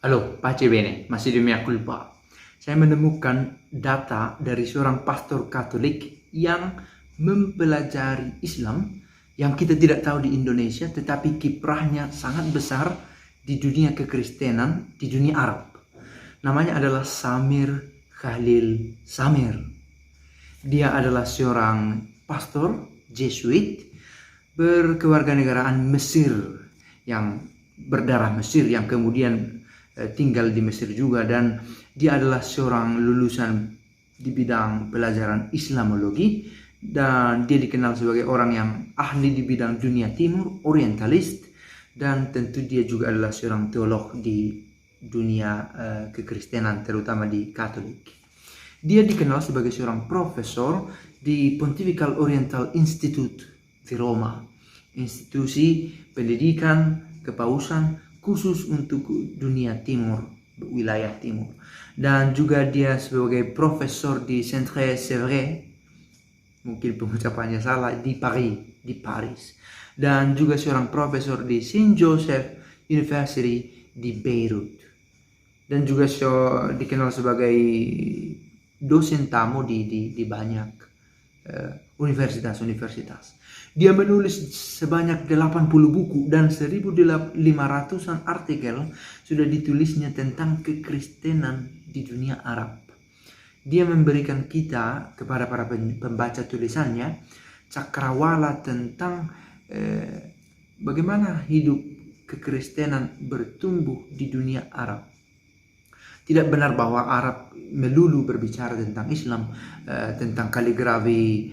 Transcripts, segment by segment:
Halo, pace bene, masih di mia culpa. Saya menemukan data dari seorang pastor Katolik yang mempelajari Islam yang kita tidak tahu di Indonesia, tetapi kiprahnya sangat besar di dunia kekristenan, di dunia Arab. Namanya adalah Samir Khalil Samir. Dia adalah seorang pastor Jesuit berkewarganegaraan Mesir yang berdarah Mesir yang kemudian tinggal di Mesir juga, dan dia adalah seorang lulusan di bidang pelajaran Islamologi, dan dia dikenal sebagai orang yang ahli di bidang dunia timur, orientalis, dan tentu dia juga adalah seorang teolog di dunia kekristenan, terutama di Katolik. Dia dikenal sebagai seorang profesor di Pontifical Oriental Institute di Roma, institusi pendidikan kepausan khusus untuk dunia timur, wilayah timur. Dan juga dia sebagai profesor di Saint-Séverin, mungkin pengucapannya salah, di Paris. Dan juga seorang profesor di Saint Joseph University di Beirut. Dan juga dikenal sebagai dosen tamu di banyak universitas. Dia menulis sebanyak 80 buku dan 1.500-an artikel sudah ditulisnya tentang kekristenan di dunia Arab. Dia memberikan kita, kepada para pembaca tulisannya, cakrawala tentang bagaimana hidup kekristenan bertumbuh di dunia Arab. Tidak benar bahwa Arab melulu berbicara tentang Islam, tentang kaligrafi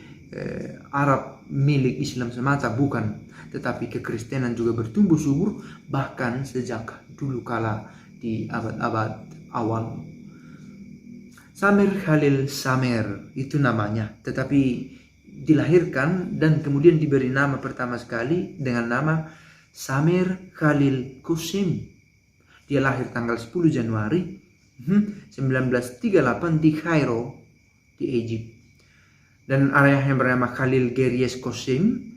Arab milik Islam semata, bukan. Tetapi kekristenan juga bertumbuh subur bahkan sejak dulu kala di abad-abad awal. Samir Khalil Samir itu namanya, tetapi dilahirkan dan kemudian diberi nama pertama sekali dengan nama Samir Khalil Qasim. Dia lahir tanggal 10 Januari 1938 di Kairo, di Egypt. Dan ayahnya bernama Khalil Geries Qasim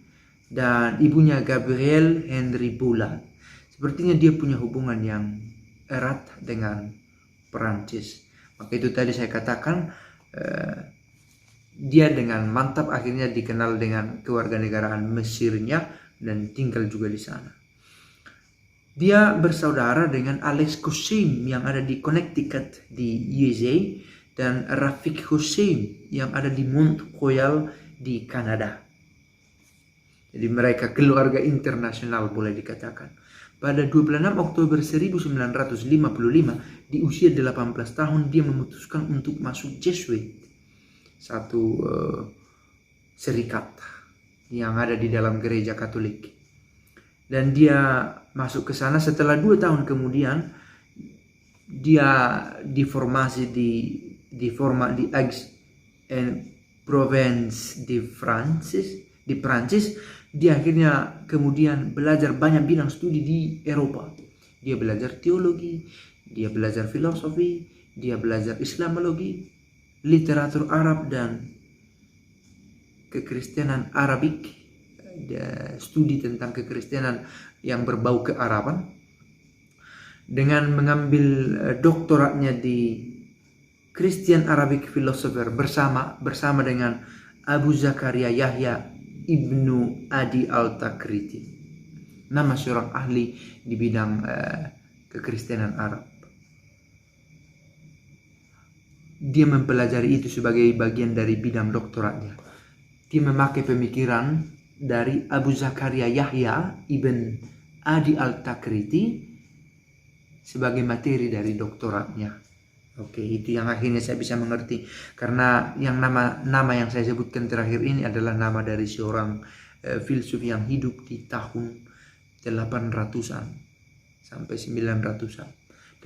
dan ibunya Gabrielle Henry Bulat. Sepertinya dia punya hubungan yang erat dengan Perancis. Maka itu tadi saya katakan dia dengan mantap akhirnya dikenal dengan kewarganegaraan Mesirnya dan tinggal juga di sana. Dia bersaudara dengan Alex Qasim yang ada di Connecticut di USA dan Rafiq Hussein yang ada di Mont Royal di Kanada. Jadi mereka keluarga internasional boleh dikatakan. Pada 26 Oktober 1955 di usia 18 tahun dia memutuskan untuk masuk Jesuit, satu serikat yang ada di dalam gereja Katolik. Dan dia masuk ke sana. Setelah 2 tahun kemudian dia diformasi di Aix-en-Provence di Prancis. Dia akhirnya kemudian belajar banyak bidang studi di Eropa. Dia belajar teologi, dia belajar filosofi, dia belajar Islamologi, literatur Arab dan kekristenan Arabik, studi tentang kekristenan yang berbau kearaban. Dengan mengambil doktoratnya di Christian Arabic Philosopher bersama dengan Abu Zakaria Yahya Ibnu Adi Al-Takriti, nama seorang ahli di bidang kekristenan Arab. Dia mempelajari itu sebagai bagian dari bidang doktoratnya. Dia memakai pemikiran dari Abu Zakaria Yahya Ibn Adi Al-Takriti sebagai materi dari doktoratnya. Oke, itu yang akhirnya saya bisa mengerti, karena yang nama yang saya sebutkan terakhir ini adalah nama dari seorang filsuf yang hidup di tahun 800-an sampai 900-an.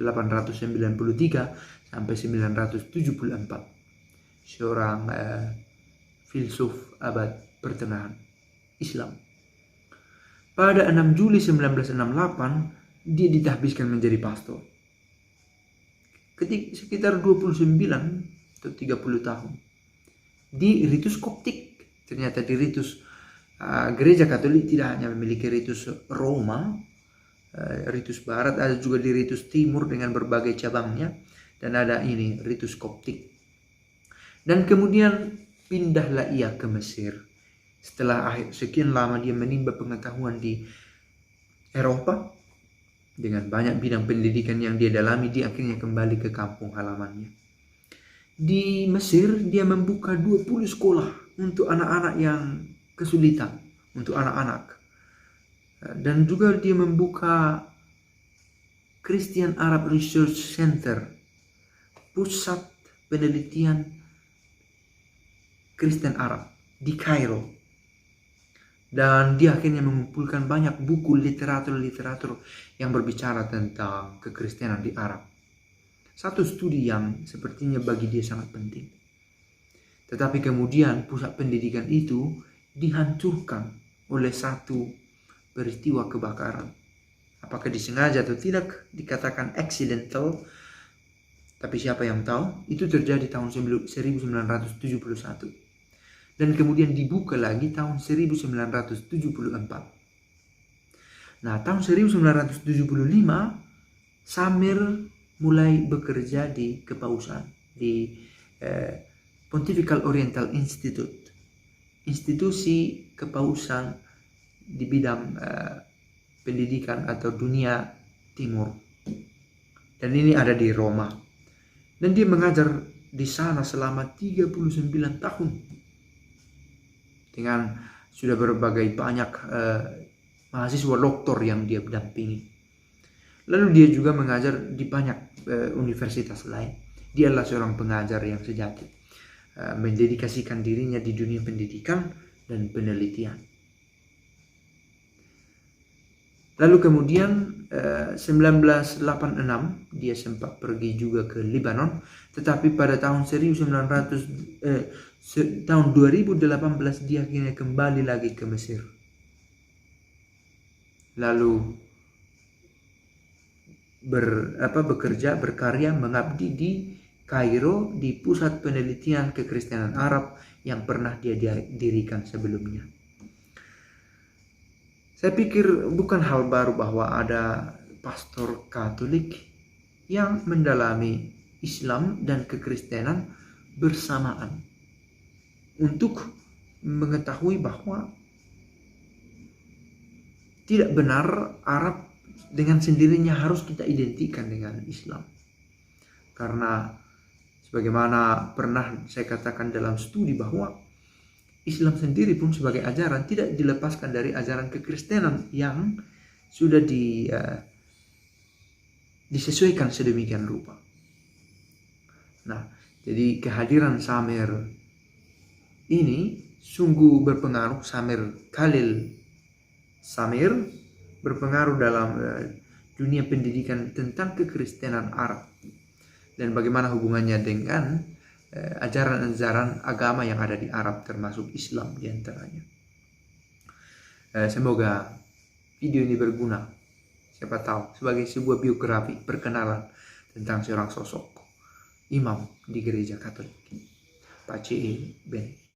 893 sampai 974. Seorang filsuf abad pertengahan Islam. Pada 6 Juli 1968 dia ditahbiskan menjadi pastor. Sekitar 29 atau 30 tahun di ritus Koptik. Ternyata di ritus gereja Katolik tidak hanya memiliki ritus Roma, ritus barat, ada juga di ritus timur dengan berbagai cabangnya, dan ada ini ritus Koptik. Dan kemudian pindahlah ia ke Mesir. Setelah sekian lama dia menimba pengetahuan di Eropa, dengan banyak bidang pendidikan yang dia dalami, dia akhirnya kembali ke kampung halamannya. Di Mesir dia membuka 20 sekolah untuk anak-anak yang kesulitan, untuk anak-anak. Dan juga dia membuka Christian Arab Research Center, pusat penelitian Kristen Arab di Kairo. Dan dia akhirnya mengumpulkan banyak buku literatur yang berbicara tentang kekristenan di Arab. Satu studi yang sepertinya bagi dia sangat penting. Tetapi kemudian pusat pendidikan itu dihancurkan oleh satu peristiwa kebakaran. Apakah disengaja atau tidak, dikatakan accidental. Tapi siapa yang tahu, itu terjadi tahun 1971. Dan kemudian dibuka lagi tahun 1974. Nah, tahun 1975, Samir mulai bekerja di kepausan, di Pontifical Oriental Institute, institusi kepausan di bidang pendidikan atau dunia timur. Dan ini ada di Roma. Dan dia mengajar di sana selama 39 tahun. Dengan sudah berbagai banyak mahasiswa doktor yang dia dampingi. Lalu dia juga mengajar di banyak universitas lain. Dia adalah seorang pengajar yang sejati, mendedikasikan dirinya di dunia pendidikan dan penelitian. Lalu kemudian 1986 dia sempat pergi juga ke Lebanon, tetapi pada tahun 2018 dia akhirnya kembali lagi ke Mesir. Lalu berkarya mengabdi di Kairo, di pusat penelitian kekristenan Arab yang pernah dia dirikan sebelumnya. Saya pikir bukan hal baru bahwa ada pastor Katolik yang mendalami Islam dan kekristenan bersamaan untuk mengetahui bahwa tidak benar Arab dengan sendirinya harus kita identikan dengan Islam. Karena sebagaimana pernah saya katakan dalam studi bahwa Islam sendiri pun sebagai ajaran tidak dilepaskan dari ajaran kekristenan yang sudah disesuaikan sedemikian rupa. Nah, jadi kehadiran Samir ini sungguh berpengaruh. Khalil Samir berpengaruh dalam dunia pendidikan tentang kekristenan Arab dan bagaimana hubungannya dengan ajaran-ajaran agama yang ada di Arab, termasuk Islam diantaranya. Semoga video ini berguna, siapa tahu sebagai sebuah biografi perkenalan tentang seorang sosok imam di gereja Katolik, Pak C.E. Benny.